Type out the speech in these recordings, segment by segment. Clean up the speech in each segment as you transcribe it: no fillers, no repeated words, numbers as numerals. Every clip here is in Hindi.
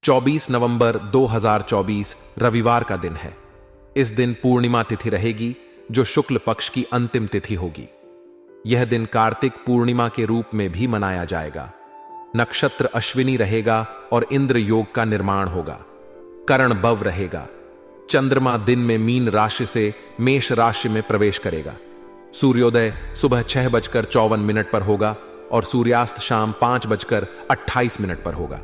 24 नवंबर 2024 रविवार का दिन है। इस दिन पूर्णिमा तिथि रहेगी जो शुक्ल पक्ष की अंतिम तिथि होगी। यह दिन कार्तिक पूर्णिमा के रूप में भी मनाया जाएगा। नक्षत्र अश्विनी रहेगा और इंद्र योग का निर्माण होगा। करण भव रहेगा। चंद्रमा दिन में मीन राशि से मेष राशि में प्रवेश करेगा। सूर्योदय सुबह 6:54 पर होगा और सूर्यास्त शाम 5:28 पर होगा।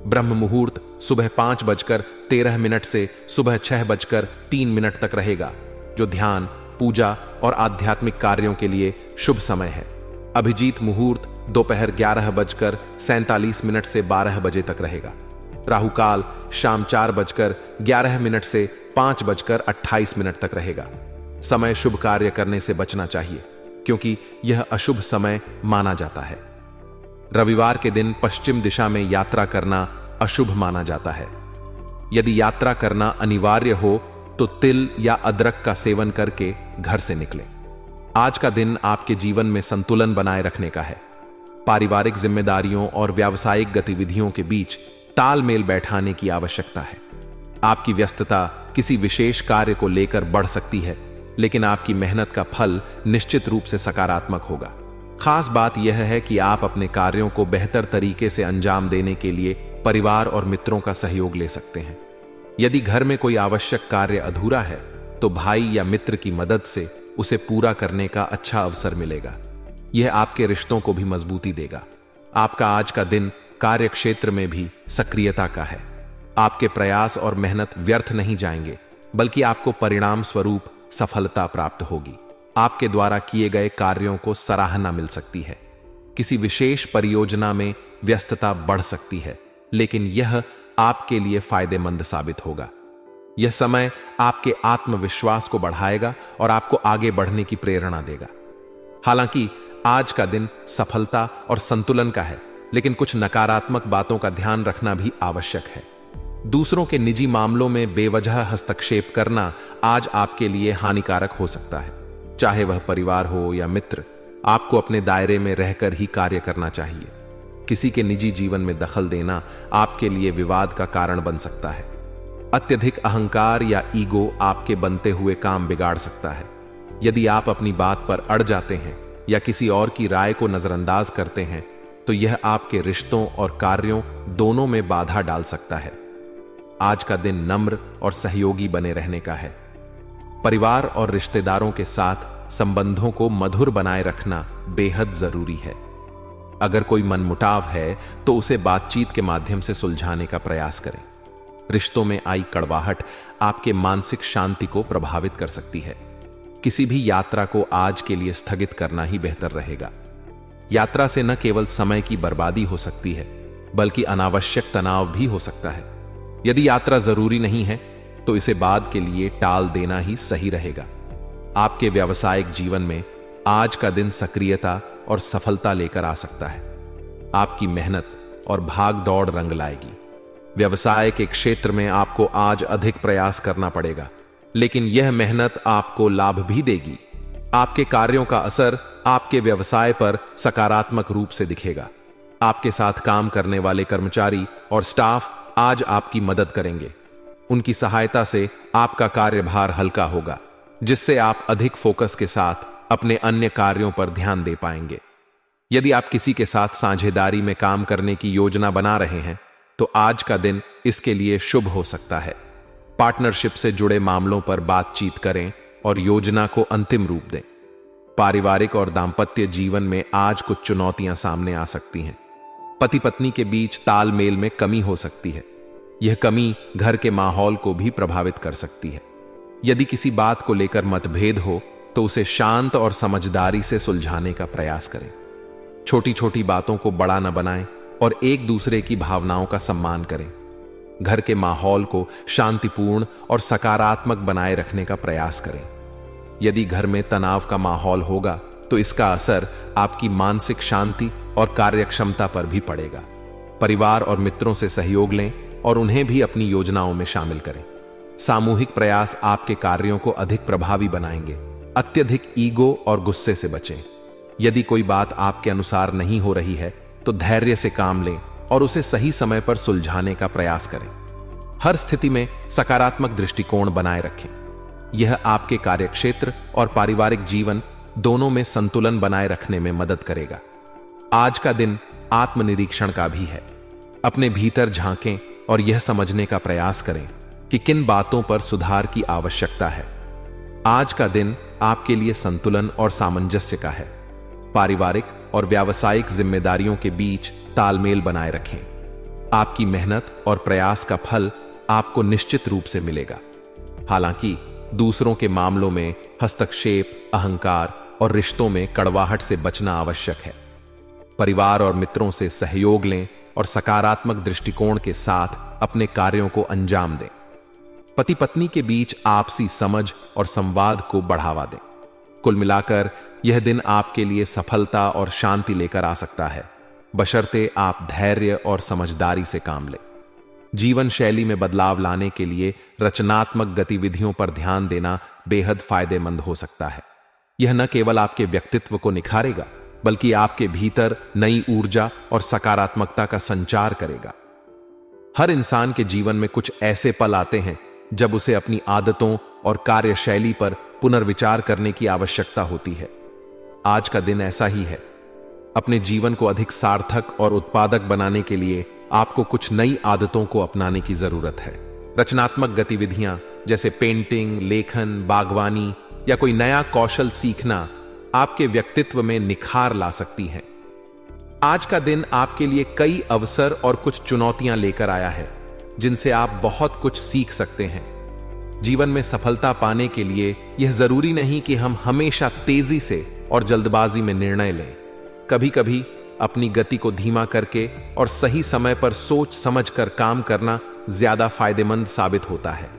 ब्रह्म मुहूर्त सुबह 5:13 से सुबह 6:03 तक रहेगा, जो ध्यान, पूजा और आध्यात्मिक कार्यों के लिए शुभ समय है। अभिजीत मुहूर्त दोपहर 11:47 से 12 बजे तक रहेगा। राहुकाल शाम 4:11 से 5:28 तक रहेगा। समय शुभ कार्य करने से बचना चाहिए क्योंकि यह अशुभ समय माना जाता है। रविवार के दिन पश्चिम दिशा में यात्रा करना अशुभ माना जाता है। यदि यात्रा करना अनिवार्य हो तो तिल या अदरक का सेवन करके घर से निकलें। आज का दिन आपके जीवन में संतुलन बनाए रखने का है। पारिवारिक जिम्मेदारियों और व्यावसायिक गतिविधियों के बीच तालमेल बैठाने की आवश्यकता है। आपकी व्यस्तता किसी विशेष कार्य को लेकर बढ़ सकती है, लेकिन आपकी मेहनत का फल निश्चित रूप से सकारात्मक होगा। खास बात यह है कि आप अपने कार्यों को बेहतर तरीके से अंजाम देने के लिए परिवार और मित्रों का सहयोग ले सकते हैं। यदि घर में कोई आवश्यक कार्य अधूरा है तो भाई या मित्र की मदद से उसे पूरा करने का अच्छा अवसर मिलेगा। यह आपके रिश्तों को भी मजबूती देगा। आपका आज का दिन कार्य क्षेत्र में भी सक्रियता का है। आपके प्रयास और मेहनत व्यर्थ नहीं जाएंगे, बल्कि आपको परिणाम स्वरूप सफलता प्राप्त होगी। आपके द्वारा किए गए कार्यों को सराहना मिल सकती है। किसी विशेष परियोजना में व्यस्तता बढ़ सकती है, लेकिन यह आपके लिए फायदेमंद साबित होगा। यह समय आपके आत्मविश्वास को बढ़ाएगा और आपको आगे बढ़ने की प्रेरणा देगा। हालांकि आज का दिन सफलता और संतुलन का है, लेकिन कुछ नकारात्मक बातों का ध्यान रखना भी आवश्यक है। दूसरों के निजी मामलों में बेवजह हस्तक्षेप करना आज आपके लिए हानिकारक हो सकता है। चाहे वह परिवार हो या मित्र, आपको अपने दायरे में रहकर ही कार्य करना चाहिए। किसी के निजी जीवन में दखल देना आपके लिए विवाद का कारण बन सकता है। अत्यधिक अहंकार या ईगो आपके बनते हुए काम बिगाड़ सकता है। यदि आप अपनी बात पर अड़ जाते हैं या किसी और की राय को नजरअंदाज करते हैं तो यह आपके रिश्तों और कार्यों दोनों में बाधा डाल सकता है। आज का दिन नम्र और सहयोगी बने रहने का है। परिवार और रिश्तेदारों के साथ संबंधों को मधुर बनाए रखना बेहद जरूरी है। अगर कोई मनमुटाव है तो उसे बातचीत के माध्यम से सुलझाने का प्रयास करें। रिश्तों में आई कड़वाहट आपके मानसिक शांति को प्रभावित कर सकती है। किसी भी यात्रा को आज के लिए स्थगित करना ही बेहतर रहेगा। यात्रा से न केवल समय की बर्बादी हो सकती है, बल्कि अनावश्यक तनाव भी हो सकता है। यदि यात्रा जरूरी नहीं है तो इसे बाद के लिए टाल देना ही सही रहेगा। आपके व्यावसायिक जीवन में आज का दिन सक्रियता और सफलता लेकर आ सकता है। आपकी मेहनत और भाग दौड़ रंग लाएगी। व्यवसाय के क्षेत्र में आपको आज अधिक प्रयास करना पड़ेगा, लेकिन यह मेहनत आपको लाभ भी देगी। आपके कार्यों का असर आपके व्यवसाय पर सकारात्मक रूप से दिखेगा। आपके साथ काम करने वाले कर्मचारी और स्टाफ आज आपकी मदद करेंगे। उनकी सहायता से आपका कार्यभार हल्का होगा, जिससे आप अधिक फोकस के साथ अपने अन्य कार्यों पर ध्यान दे पाएंगे। यदि आप किसी के साथ साझेदारी में काम करने की योजना बना रहे हैं तो आज का दिन इसके लिए शुभ हो सकता है। पार्टनरशिप से जुड़े मामलों पर बातचीत करें और योजना को अंतिम रूप दें। पारिवारिक और दांपत्य जीवन में आज कुछ चुनौतियां सामने आ सकती हैं। पति पत्नी के बीच तालमेल में कमी हो सकती है। यह कमी घर के माहौल को भी प्रभावित कर सकती है। यदि किसी बात को लेकर मतभेद हो तो उसे शांत और समझदारी से सुलझाने का प्रयास करें। छोटी छोटी बातों को बड़ा न बनाएं और एक दूसरे की भावनाओं का सम्मान करें। घर के माहौल को शांतिपूर्ण और सकारात्मक बनाए रखने का प्रयास करें। यदि घर में तनाव का माहौल होगा तो इसका असर आपकी मानसिक शांति और कार्यक्षमता पर भी पड़ेगा। परिवार और मित्रों से सहयोग लें और उन्हें भी अपनी योजनाओं में शामिल करें। सामूहिक प्रयास आपके कार्यों को अधिक प्रभावी बनाएंगे। अत्यधिक ईगो और गुस्से से बचें। यदि कोई बात आपके अनुसार नहीं हो रही है तो धैर्य से काम लें और उसे सही समय पर सुलझाने का प्रयास करें। हर स्थिति में सकारात्मक दृष्टिकोण बनाए रखें। यह आपके कार्यक्षेत्र और पारिवारिक जीवन दोनों में संतुलन बनाए रखने में मदद करेगा। आज का दिन आत्मनिरीक्षण का भी है। अपने भीतर झांकें और यह समझने का प्रयास करें कि किन बातों पर सुधार की आवश्यकता है। आज का दिन आपके लिए संतुलन और सामंजस्य का है। पारिवारिक और व्यावसायिक जिम्मेदारियों के बीच तालमेल बनाए रखें। आपकी मेहनत और प्रयास का फल आपको निश्चित रूप से मिलेगा। हालांकि दूसरों के मामलों में हस्तक्षेप, अहंकार और रिश्तों में कड़वाहट से बचना आवश्यक है। परिवार और मित्रों से सहयोग लें और सकारात्मक दृष्टिकोण के साथ अपने कार्यों को अंजाम दें। पति पत्नी के बीच आपसी समझ और संवाद को बढ़ावा दें। कुल मिलाकर यह दिन आपके लिए सफलता और शांति लेकर आ सकता है, बशर्ते आप धैर्य और समझदारी से काम लें। जीवन शैली में बदलाव लाने के लिए रचनात्मक गतिविधियों पर ध्यान देना बेहद फायदेमंद हो सकता है। यह न केवल आपके व्यक्तित्व को निखारेगा, बल्कि आपके भीतर नई ऊर्जा और सकारात्मकता का संचार करेगा। हर इंसान के जीवन में कुछ ऐसे पल आते हैं जब उसे अपनी आदतों और कार्यशैली पर पुनर्विचार करने की आवश्यकता होती है। आज का दिन ऐसा ही है। अपने जीवन को अधिक सार्थक और उत्पादक बनाने के लिए आपको कुछ नई आदतों को अपनाने की जरूरत है। रचनात्मक गतिविधियां जैसे पेंटिंग, लेखन, बागवानी या कोई नया कौशल सीखना आपके व्यक्तित्व में निखार ला सकती हैं। आज का दिन आपके लिए कई अवसर और कुछ चुनौतियां लेकर आया है, जिनसे आप बहुत कुछ सीख सकते हैं। जीवन में सफलता पाने के लिए यह जरूरी नहीं कि हम हमेशा तेजी से और जल्दबाजी में निर्णय लें। कभी कभी अपनी गति को धीमा करके और सही समय पर सोच समझकर काम करना ज्यादा फायदेमंद साबित होता है।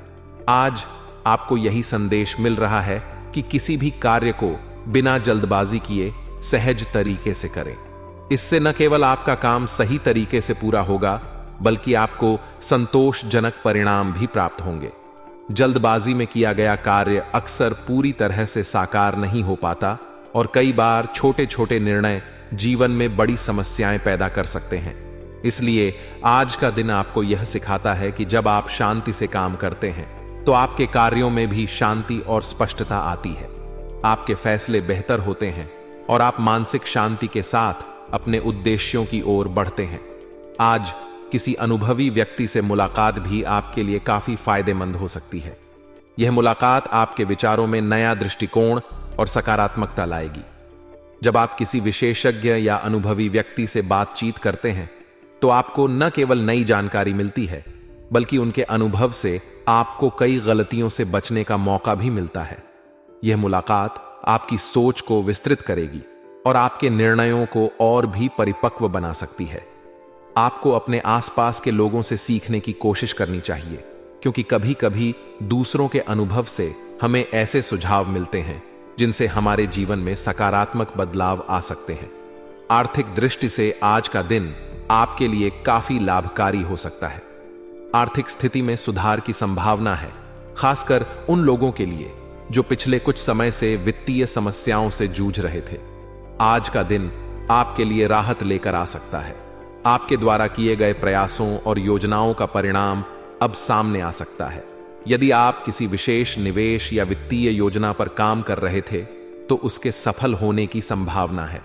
आज आपको यही संदेश मिल रहा है कि किसी भी कार्य को बिना जल्दबाजी किए सहज तरीके से करें। इससे न केवल आपका काम सही तरीके से पूरा होगा, बल्कि आपको संतोषजनक परिणाम भी प्राप्त होंगे। जल्दबाजी में किया गया कार्य अक्सर पूरी तरह से साकार नहीं हो पाता और कई बार छोटे छोटे निर्णय जीवन में बड़ी समस्याएं पैदा कर सकते हैं। इसलिए आज का दिन आपको यह सिखाता है कि जब आप शांति से काम करते हैं तो आपके कार्यों में भी शांति और स्पष्टता आती है। आपके फैसले बेहतर होते हैं और आप मानसिक शांति के साथ अपने उद्देश्यों की ओर बढ़ते हैं। आज किसी अनुभवी व्यक्ति से मुलाकात भी आपके लिए काफी फायदेमंद हो सकती है। यह मुलाकात आपके विचारों में नया दृष्टिकोण और सकारात्मकता लाएगी। जब आप किसी विशेषज्ञ या अनुभवी व्यक्ति से बातचीत करते हैं तो आपको न केवल नई जानकारी मिलती है, बल्कि उनके अनुभव से आपको कई गलतियों से बचने का मौका भी मिलता है। यह मुलाकात आपकी सोच को विस्तृत करेगी और आपके निर्णयों को और भी परिपक्व बना सकती है। आपको अपने आसपास के लोगों से सीखने की कोशिश करनी चाहिए, क्योंकि कभी कभी दूसरों के अनुभव से हमें ऐसे सुझाव मिलते हैं जिनसे हमारे जीवन में सकारात्मक बदलाव आ सकते हैं। आर्थिक दृष्टि से आज का दिन आपके लिए काफी लाभकारी हो सकता है। आर्थिक स्थिति में सुधार की संभावना है, खासकर उन लोगों के लिए जो पिछले कुछ समय से वित्तीय समस्याओं से जूझ रहे थे। आज का दिन आपके लिए राहत लेकर आ सकता है। आपके द्वारा किए गए प्रयासों और योजनाओं का परिणाम अब सामने आ सकता है। यदि आप किसी विशेष निवेश या वित्तीय योजना पर काम कर रहे थे तो उसके सफल होने की संभावना है।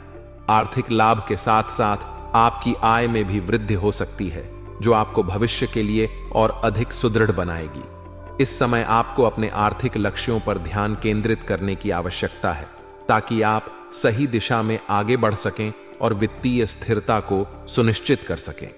आर्थिक लाभ के साथ साथ आपकी आय में भी वृद्धि हो सकती है, जो आपको भविष्य के लिए और अधिक सुदृढ़ बनाएगी। इस समय आपको अपने आर्थिक लक्ष्यों पर ध्यान केंद्रित करने की आवश्यकता है, ताकि आप सही दिशा में आगे बढ़ सकें और वित्तीय स्थिरता को सुनिश्चित कर सकें।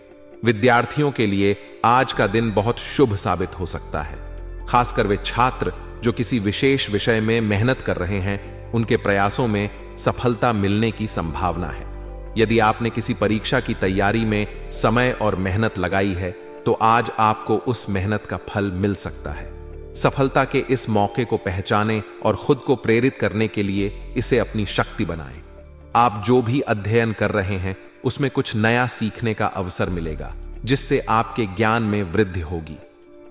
विद्यार्थियों के लिए आज का दिन बहुत शुभ साबित हो सकता है। खासकर वे छात्र जो किसी विशेष विषय में मेहनत कर रहे हैं, उनके प्रयासों में सफलता मिलने की संभावना है। यदि आपने किसी परीक्षा की तैयारी में समय और मेहनत लगाई है तो आज आपको उस मेहनत का फल मिल सकता है। सफलता के इस मौके को पहचानें और खुद को प्रेरित करने के लिए इसे अपनी शक्ति बनाएं। आप जो भी अध्ययन कर रहे हैं उसमें कुछ नया सीखने का अवसर मिलेगा, जिससे आपके ज्ञान में वृद्धि होगी।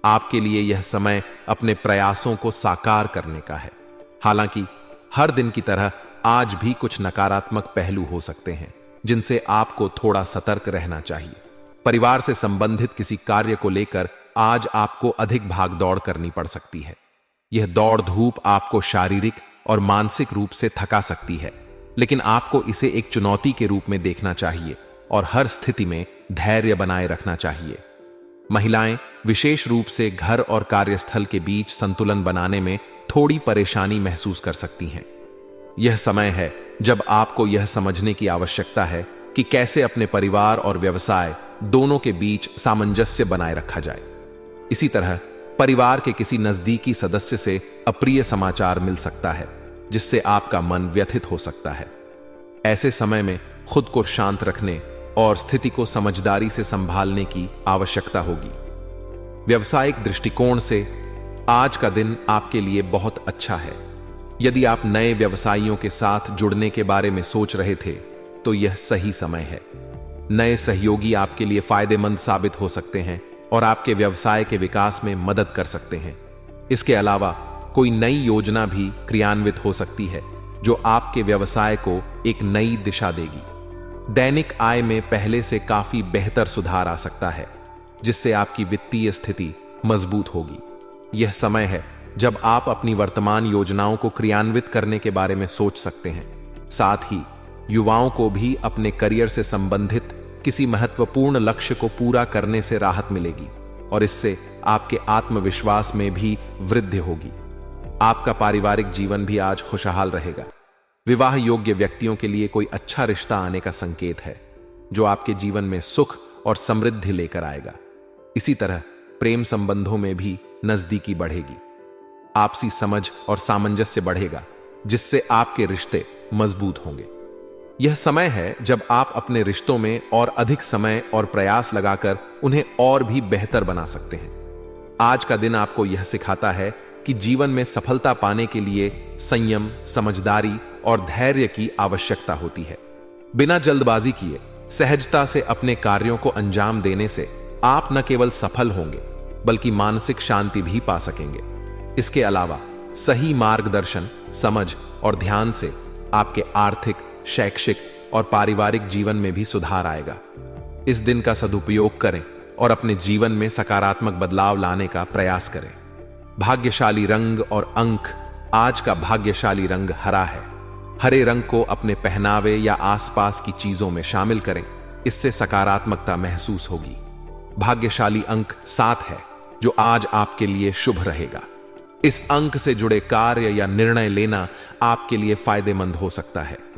आपके लिए यह समय अपने प्रयासों को साकार करने का है। हालांकि हर दिन की तरह आज भी कुछ नकारात्मक पहलू हो सकते हैं, जिनसे आपको थोड़ा सतर्क रहना चाहिए। परिवार से संबंधित किसी कार्य को लेकर आज आपको अधिक भागदौड़ करनी पड़ सकती है। यह दौड़ धूप आपको शारीरिक और मानसिक रूप से थका सकती है, लेकिन आपको इसे एक चुनौती के रूप में देखना चाहिए और हर स्थिति में धैर्य बनाए रखना चाहिए। महिलाएं विशेष रूप से घर और कार्यस्थल के बीच संतुलन बनाने में थोड़ी परेशानी महसूस कर सकती हैं। यह समय है जब आपको यह समझने की आवश्यकता है कि कैसे अपने परिवार और व्यवसाय दोनों के बीच सामंजस्य बनाए रखा जाए। इसी तरह परिवार के किसी नजदीकी सदस्य से अप्रिय समाचार मिल सकता है, जिससे आपका मन व्यथित हो सकता है। ऐसे समय में खुद को शांत रखने और स्थिति को समझदारी से संभालने की आवश्यकता होगी। व्यवसायिक दृष्टिकोण से आज का दिन आपके लिए बहुत अच्छा है। यदि आप नए व्यवसायियों के साथ जुड़ने के बारे में सोच रहे थे, तो यह सही समय है। नए सहयोगी आपके लिए फायदेमंद साबित हो सकते हैं और आपके व्यवसाय के विकास में मदद कर सकते हैं। इसके अलावा कोई नई योजना भी क्रियान्वित हो सकती है जो आपके व्यवसाय को एक नई दिशा देगी। दैनिक आय में पहले से काफी बेहतर सुधार आ सकता है, जिससे आपकी वित्तीय स्थिति मजबूत होगी। यह समय है जब आप अपनी वर्तमान योजनाओं को क्रियान्वित करने के बारे में सोच सकते हैं। साथ ही युवाओं को भी अपने करियर से संबंधित किसी महत्वपूर्ण लक्ष्य को पूरा करने से राहत मिलेगी और इससे आपके आत्मविश्वास में भी वृद्धि होगी। आपका पारिवारिक जीवन भी आज खुशहाल रहेगा। विवाह योग्य व्यक्तियों के लिए कोई अच्छा रिश्ता आने का संकेत है, जो आपके जीवन में सुख और समृद्धि लेकर आएगा। इसी तरह प्रेम संबंधों में भी नजदीकी बढ़ेगी। आपसी समझ और सामंजस्य बढ़ेगा, जिससे आपके रिश्ते मजबूत होंगे। यह समय है जब आप अपने रिश्तों में और अधिक समय और प्रयास लगाकर उन्हें और भी बेहतर बना सकते हैं। आज का दिन आपको यह सिखाता है कि जीवन में सफलता पाने के लिए संयम, समझदारी और धैर्य की आवश्यकता होती है। बिना जल्दबाजी किए सहजता से अपने कार्यों को अंजाम देने से आप न केवल सफल होंगे, बल्कि मानसिक शांति भी पा सकेंगे। इसके अलावा सही मार्गदर्शन, समझ और ध्यान से आपके आर्थिक, शैक्षिक और पारिवारिक जीवन में भी सुधार आएगा। इस दिन का सदुपयोग करें और अपने जीवन में सकारात्मक बदलाव लाने का प्रयास करें। भाग्यशाली रंग और अंक। आज का भाग्यशाली रंग हरा है। हरे रंग को अपने पहनावे या आसपास की चीजों में शामिल करें, इससे सकारात्मकता महसूस होगी। भाग्यशाली अंक 7 है, जो आज आपके लिए शुभ रहेगा। इस अंक से जुड़े कार्य या निर्णय लेना आपके लिए फायदेमंद हो सकता है।